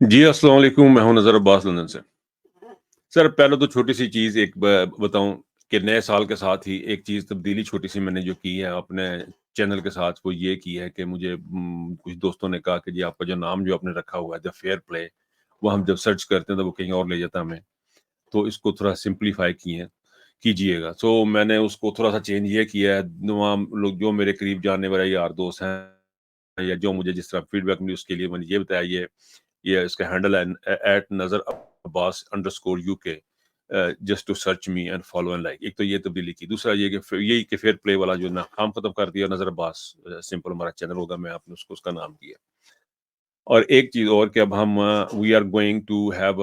जी, अस्सलाम वालेकुम, मैं हूँ नज़र अब्बास लंदन से। सर, पहले तो छोटी-सी चीज़ एक ब बताऊँ कि नए साल के साथ ही एक चीज़ तब्दीली छोटी-सी मैंने जो की है अपने चैनल के साथ, वो ये की है कि मुझे कुछ दोस्तों ने कहा कि जी आपका जो नाम जो आपने रखा हुआ है द फेयर प्ले, वो हम जब सर्च करते हैं तो वो कहीं और ले जाता है हमें। तो इसको थोड़ा सिम्प्लीफ़ाई कीजिएगा। सो मैंने उसको थोड़ा-सा चेंज ये किया है, तमाम लोग जो मेरे करीब जानने वाले यार दोस्त हैं या जो मुझे जिस तरह फीडबैक मिली उसके लिए मैंने ये बताया ये इसका हैंडल है at Nazar Abbas underscore UK just to search me and follow and like. एक तो ये तब्दीली की, दूसरा ये कि यही कि फेयर प्ले वाला जो ना काम खत्म कर दिया, नज़र अब्बास सिंपल हमारा चैनल होगा, मैं आपने उसको उसका नाम किया। और एक चीज़ और कि अब हम we are going to have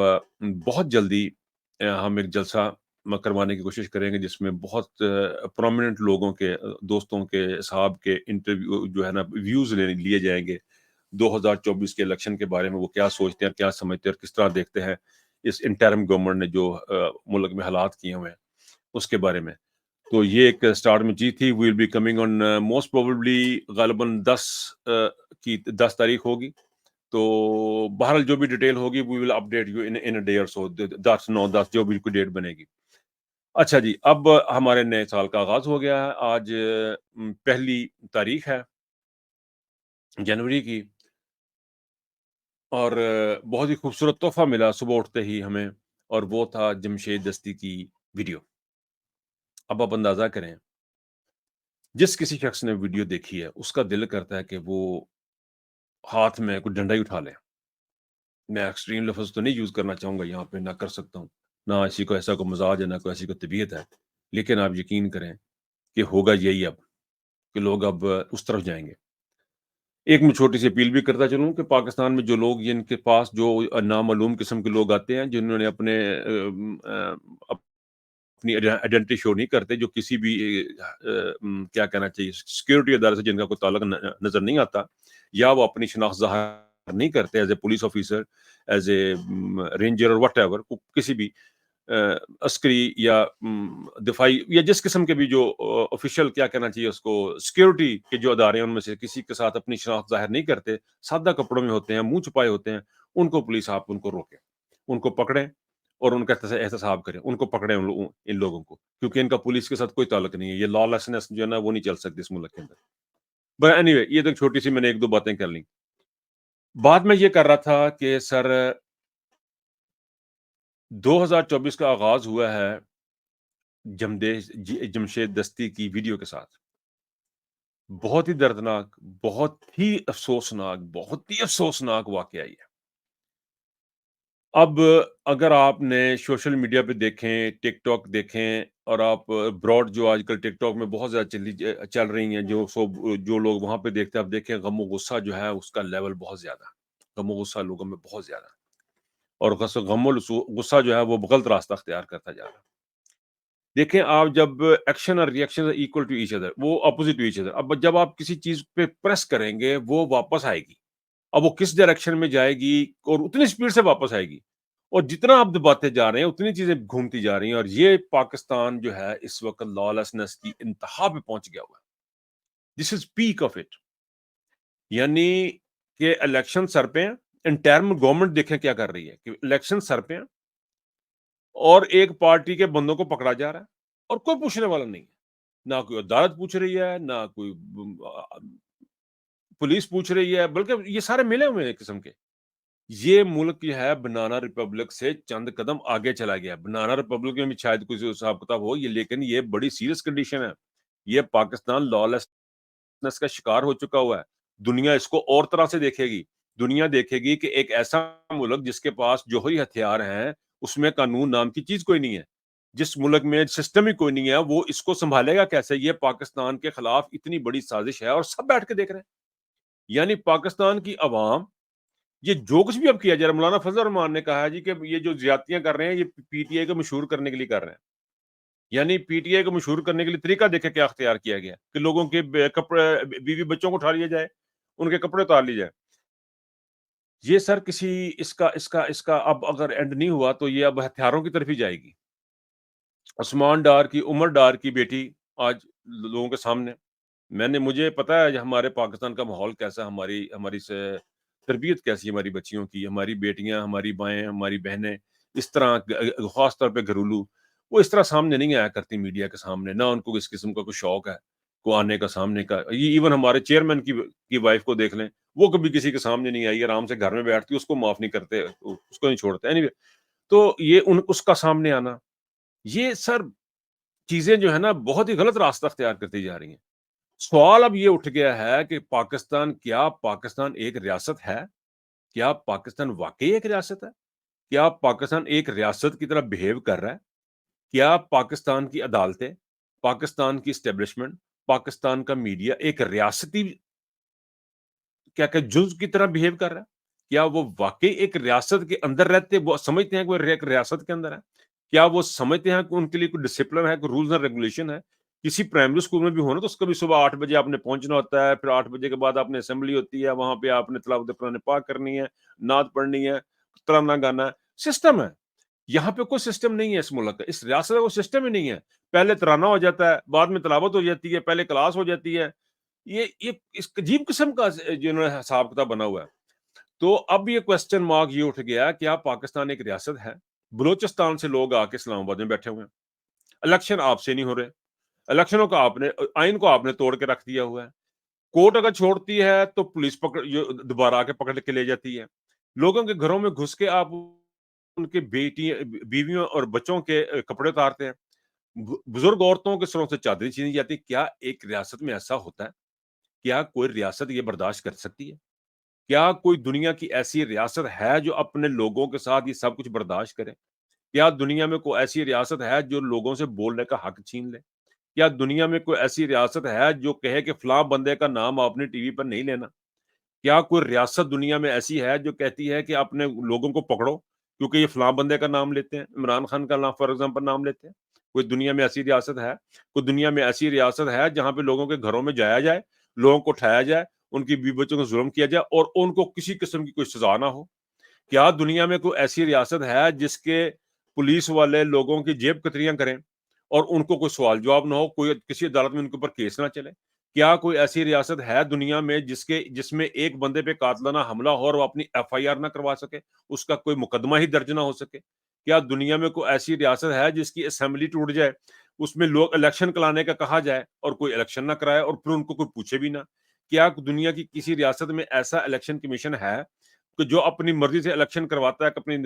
बहुत जल्दी हम एक जलसा करवाने की कोशिश करेंगे जिसमें बहुत प्रोमिनेंट लोगों के दोस्तों के साहब के इंटरव्यू जो है ना व्यूज़ लिए जाएँगे। 2024 के इलेक्शन के बारे में वो क्या सोचते हैं, क्या समझते हैं और किस तरह देखते हैं इस इंटरिम गवर्नमेंट ने जो मुल्क में हालात किए हुए हैं, उसके बारे में। तो ये एक स्टार्ट में चीज़ थी, we will be coming on most probably गालिबन 10 तारीख होगी। तो बहरहाल जो भी डिटेल होगी we will update you in in a day और सो 10 9 10 जो भी कोई डेट बनेगी। अच्छा जी, अब हमारे नए साल का आगाज़ हो गया है। आज पहली तारीख है जनवरी की और बहुत ही खूबसूरत तोहफ़ा मिला सुबह उठते ही हमें और वो था जमशेद दस्ती की वीडियो। अब आप अंदाज़ा करें, जिस किसी शख़्स ने वीडियो देखी है, उसका दिल करता है कि वो हाथ में कोई डंडा ही उठा ले। मैं एक्सट्रीम लफ़्ज़ तो नहीं यूज़ करना चाहूँगा यहाँ पे, ना कर सकता हूँ। ना किसी को ऐसा कोई मज़ाज है, ना कोई ऐसी कोई तबीयत है। लेकिन आप यकीन करें कि होगा यही अब, कि लोग अब उस तरफ जाएँगे। एक मैं छोटी-सी अपील भी करता चलूँ कि पाकिस्तान में जो लोग जिनके पास जो नामालूम किस्म के लोग आते हैं, जिन्होंने अपने अपनी आइडेंटिटी शो नहीं करते, जो किसी भी क्या कहना चाहिए सिक्योरिटी इदारे से जिनका कोई ताल्लुक नज़र नहीं आता या वो अपनी शनाख्त ज़ाहिर नहीं करते as a police officer, as a ranger और व्हाटएवर किसी भी अस्करी या दिफाई या जिस किस्म के भी जो ऑफिशियल क्या कहना चाहिए उसको सिक्योरिटी के जो अदारे हैं उनमें से किसी के साथ अपनी शनाख्त ज़ाहिर नहीं करते, सादा कपड़ों में होते हैं, मुँह छुपाए होते हैं, उनको पुलिस आप उनको रोकें, उनको पकड़ें और उनका एहतसाब करें, उनको पकड़ें इन लोगों को, क्योंकि इनका पुलिस के साथ कोई ताल्लुक नहीं है। ये लॉलेसनेस जो है ना वो नहीं चल सकती इस मुल्क के अंदर। बट एनीवे ये तो छोटी-सी मैंने 1-2 बातें कर ली। बात मैं ये कर रहा था कि सर 2024 का आगाज़ हुआ है जमशेद दस्ती की वीडियो के साथ। बहुत ही दर्दनाक, बहुत ही अफ़सोसनाक वाक़या ये। अब अगर आपने सोशल मीडिया पे देखें, टिकटॉक देखें और आप ब्रॉड जो आजकल टिकटॉक में बहुत ज़्यादा चल रही हैं, जो लोग वहाँ पे देखते हैं, आप देखें गम-ओ-गुस्सा जो है उसका लेवल बहुत ज़्यादा। गम-ओ-गुस्सा लोगों में बहुत ज़्यादा और गम-ओ-गुस्सा जो है वो गलत रास्ता अख्तियार करता जा रहा है। देखें आप जब एक्शन और reaction equal to each other, वो अपोज़िट टू ईच अदर। अब जब आप किसी चीज़ पे प्रेस करेंगे, वो वापस आएगी। अब वो किस डायरेक्शन में जाएगी और उतनी स्पीड से वापस आएगी और जितना आप दबाते जा रहे हैं, उतनी चीज़ें घूमती जा रही हैं और ये पाकिस्तान जो है इस वक़्त लॉलेसनेस की इंतहा पे पहुँच गया हुआ है। This is peak of it. यानी कि इलेक्शन सर पे हैं, इंटरिम गवर्नमेंट देखें क्या कर रही है कि इलेक्शन सर पे हैं और एक पार्टी के बंदों को पकड़ा जा रहा है और कोई पूछने वाला नहीं है। ना कोई अदालत पूछ रही है, ना कोई पुलिस पूछ रही है, बल्कि ये सारे मिले हुए हैं एक किस्म के। ये मुल्क जो है बनाना रिपब्लिक से चंद कदम आगे चला गया है। बनाना रिपब्लिक में भी शायद कुछ हिसाब-किताब हो ये, लेकिन ये बड़ी सीरियस कंडीशन है। ये पाकिस्तान लॉलेसनेस का शिकार हो चुका हुआ है। दुनिया इसको और तरह से देखेगी। दुनिया देखेगी कि एक ऐसा मुल्क जिसके पास जौहरी हथियार हैं, उसमें कानून नाम की चीज़ कोई नहीं है। जिस मुल्क में सिस्टम ही कोई नहीं है, वो इसको सँभालेगा कैसे? ये पाकिस्तान के खिलाफ इतनी बड़ी साज़िश है और सब बैठ के देख रहे हैं। यानी पाकिस्तान की अवाम ये जो कुछ भी अब किया जा रहा है, मौलाना फजल रहमान ने कहा है जी कि ये जो ज्यादतियां कर रहे हैं, ये पीटीआई को मशहूर करने के लिए कर रहे हैं। यानी पीटीआई को मशहूर करने के लिए तरीका देखे क्या अख्तियार किया गया कि लोगों के कपड़े, बीवी बच्चों को उठा लिया जाए, उनके कपड़े उतार लिए जाए। ये सर किसी इसका इसका इसका अब अगर एंड नहीं हुआ तो ये अब हथियारों की तरफ ही जाएगी। उस्मान डार की, उमर डार की बेटी आज लोगों के सामने। मुझे पता है हमारे पाकिस्तान का माहौल कैसा है, हमारी हमारी से تربیت کیسی ہے ہماری بچیوں کی، ہماری بیٹیاں، ہماری مائیں، ہماری بہنیں اس طرح خاص طور پہ گھریلو وہ اس طرح سامنے نہیں آیا کرتی میڈیا کے سامنے، نہ ان کو اس قسم کا کوئی شوق ہے کو آنے کا سامنے کا. یہ ایون ہمارے چیئرمین کی وائف کو دیکھ لیں، وہ کبھی کسی کے سامنے نہیں آئی، آرام سے گھر میں بیٹھتی، اس کو معاف نہیں کرتے، اس کو نہیں چھوڑتے. anyway, تو یہ اس کا سامنے آنا، یہ سر چیزیں جو ہے نا بہت ہی غلط راستہ اختیار کرتی جا رہی ہیں. سوال اب یہ اٹھ گیا ہے کہ پاکستان ایک ریاست ہے؟ کیا پاکستان واقعی ایک ریاست ہے؟ کیا پاکستان ایک ریاست کی طرح بہیو کر رہا ہے؟ کیا پاکستان کی عدالتیں، پاکستان کی اسٹیبلشمنٹ، پاکستان کا میڈیا ایک ریاستی کیا کہ جز کی طرح بہیو کر رہا ہے؟ کیا وہ واقعی ایک ریاست کے اندر رہتے، وہ سمجھتے ہیں کہ وہ ایک ریاست کے اندر ہے؟ کیا وہ سمجھتے ہیں کہ ان کے لیے کوئی ڈسپلن ہے، کوئی رولز اینڈ ریگولیشن ہے؟ کسی پرائمری اسکول میں بھی ہونا تو اس کا بھی صبح 8 بجے آپ نے پہنچنا ہوتا ہے، پھر 8 بجے کے بعد آپ نے اسمبلی ہوتی ہے، وہاں پہ آپ نے تلاوت قرآن پاک کرنی ہے، نعت پڑھنی ہے، ترانہ گانا ہے. سسٹم ہے. یہاں پہ کوئی سسٹم نہیں ہے اس ملک کا، اس ریاست کا کوئی سسٹم ہی نہیں ہے. پہلے ترانہ ہو جاتا ہے، بعد میں تلاوت ہو جاتی ہے، پہلے کلاس ہو جاتی ہے. یہ اس عجیب قسم کا جنہوں نے حساب کتاب بنا ہوا ہے. تو اب یہ کوسچن مارک یہ اٹھ گیا کہ آپ پاکستان ایک ریاست ہے. بلوچستان سے لوگ آ کے اسلام آباد میں بیٹھے ہوئے ہیں. الیکشن آپ سے نہیں ہو رہے، الیکشنوں کا آپ نے آئین کو آپ نے توڑ کے رکھ دیا ہوا ہے. کورٹ اگر چھوڑتی ہے تو پولیس دوبارہ آ کے پکڑ کے لے جاتی ہے. لوگوں کے گھروں میں گھس کے آپ ان کے بیویوں اور بچوں کے کپڑے اتارتے ہیں. بزرگ عورتوں کے سروں سے چادریں چھینی جاتی. کیا ایک ریاست میں ایسا ہوتا ہے؟ کیا کوئی ریاست یہ برداشت کر سکتی ہے؟ کیا کوئی دنیا کی ایسی ریاست ہے جو اپنے لوگوں کے ساتھ یہ سب کچھ برداشت کرے؟ کیا دنیا میں کوئی ایسی ریاست ہے جو لوگوں سے بولنے کا حق چھین لے؟ کیا دنیا میں کوئی ایسی ریاست ہے جو کہے کہ فلاں بندے کا نام آپ نے ٹی وی پر نہیں لینا؟ کیا کوئی ریاست دنیا میں ایسی ہے جو کہتی ہے کہ اپنے لوگوں کو پکڑو کیونکہ یہ فلاں بندے کا نام لیتے ہیں، عمران خان کا نام فار ایگزامپل نام لیتے ہیں؟ کوئی دنیا میں ایسی ریاست ہے؟ کوئی دنیا میں ایسی ریاست ہے جہاں پہ لوگوں کے گھروں میں جایا جائے، لوگوں کو اٹھایا جائے، ان کی بیوی بچوں کو ظلم کیا جائے اور ان کو کسی قسم کی کوئی سزا نہ ہو؟ کیا دنیا میں کوئی ایسی ریاست ہے جس کے پولیس والے لوگوں کی جیب کتریاں کریں اور ان کو کوئی سوال جواب نہ ہو، کوئی کسی عدالت میں ان کے اوپر کیس نہ چلے؟ کیا کوئی ایسی ریاست ہے دنیا میں جس میں ایک بندے پہ قاتلانہ حملہ ہو اور وہ اپنی ایف آئی آر نہ کروا سکے، اس کا کوئی مقدمہ ہی درج نہ ہو سکے؟ کیا دنیا میں کوئی ایسی ریاست ہے جس کی اسمبلی ٹوٹ جائے، اس میں لوگ الیکشن کرانے کا کہا جائے اور کوئی الیکشن نہ کرائے اور پھر ان کو کوئی پوچھے بھی نہ؟ کیا دنیا کی کسی ریاست میں ایسا الیکشن کمیشن ہے کہ جو اپنی مرضی سے الیکشن کرواتا ہے، اپنی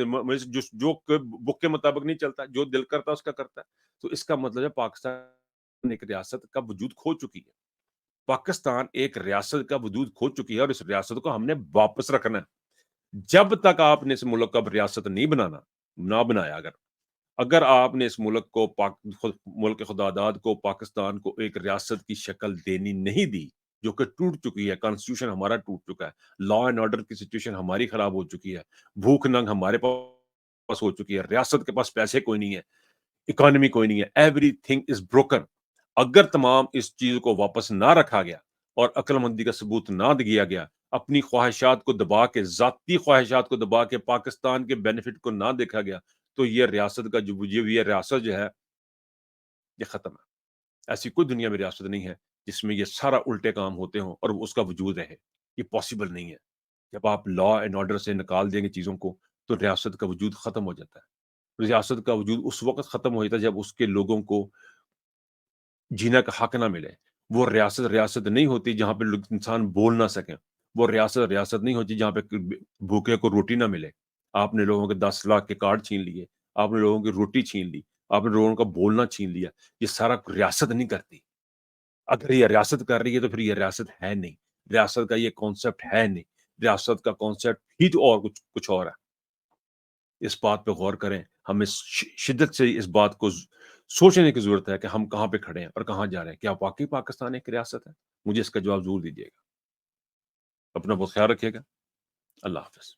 جو بک کے مطابق نہیں چلتا، جو دل کرتا ہے اس کا کرتا ہے؟ تو اس کا مطلب ہے پاکستان ایک ریاست کا وجود کھو چکی ہے. پاکستان ایک ریاست کا وجود کھو چکی ہے اور اس ریاست کو ہم نے واپس رکھنا ہے. جب تک آپ نے اس ملک کا ریاست نہیں بنایا، اگر آپ نے اس ملک کو ملک خداداد کو، پاکستان کو ایک ریاست کی شکل دینی نہیں دی، جو کہ ٹوٹ چکی ہے، کانسٹیٹیوشن ہمارا ٹوٹ چکا ہے، لا اینڈ آرڈر کی سچویشن ہماری خراب ہو چکی ہے، بھوک ننگ ہمارے پاس ہو چکی ہے، ریاست کے پاس پیسے کوئی نہیں ہے، اکانومی کوئی نہیں ہے، ایوری تھنگ از بروکن. اگر تمام اس چیز کو واپس نہ رکھا گیا اور عقل مندی کا ثبوت نہ دیا گیا، اپنی خواہشات کو دبا کے، ذاتی خواہشات کو دبا کے پاکستان کے بینیفٹ کو نہ دیکھا گیا، تو یہ ریاست کا یہ ریاست جو ہے یہ ختم ہے. ایسی کوئی دنیا میں ریاست نہیں ہے جس میں یہ سارا الٹے کام ہوتے ہوں اور اس کا وجود رہے. یہ پاسبل نہیں ہے. جب آپ لا اینڈ آرڈر سے نکال دیں گے چیزوں کو تو ریاست کا وجود ختم ہو جاتا ہے. ریاست کا وجود اس وقت ختم ہو جاتا ہے جب اس کے لوگوں کو جینا کا حق نہ ملے. وہ ریاست نہیں ہوتی جہاں پہ انسان بول نہ سکیں. وہ ریاست نہیں ہوتی جہاں پہ بھوکے کو روٹی نہ ملے. آپ نے لوگوں کے 10 لاکھ کے کارڈ چھین لیے، آپ نے لوگوں کی روٹی چھین لی، آپ نے لوگوں کا بولنا چھین لیا. یہ سارا ریاست نہیں کرتی. اگر یہ ریاست کر رہی ہے تو پھر یہ ریاست ہے نہیں. ریاست کا یہ کانسیپٹ ہے نہیں. ریاست کا کانسیپٹ ہی تو اور کچھ اور ہے. اس بات پہ غور کریں. ہمیں شدت سے اس بات کو سوچنے کی ضرورت ہے کہ ہم کہاں پہ کھڑے ہیں اور کہاں جا رہے ہیں. کیا واقعی پاکستان ایک ریاست ہے؟ مجھے اس کا جواب ضرور دیجیے گا. اپنا بہت خیال رکھیے گا. اللہ حافظ.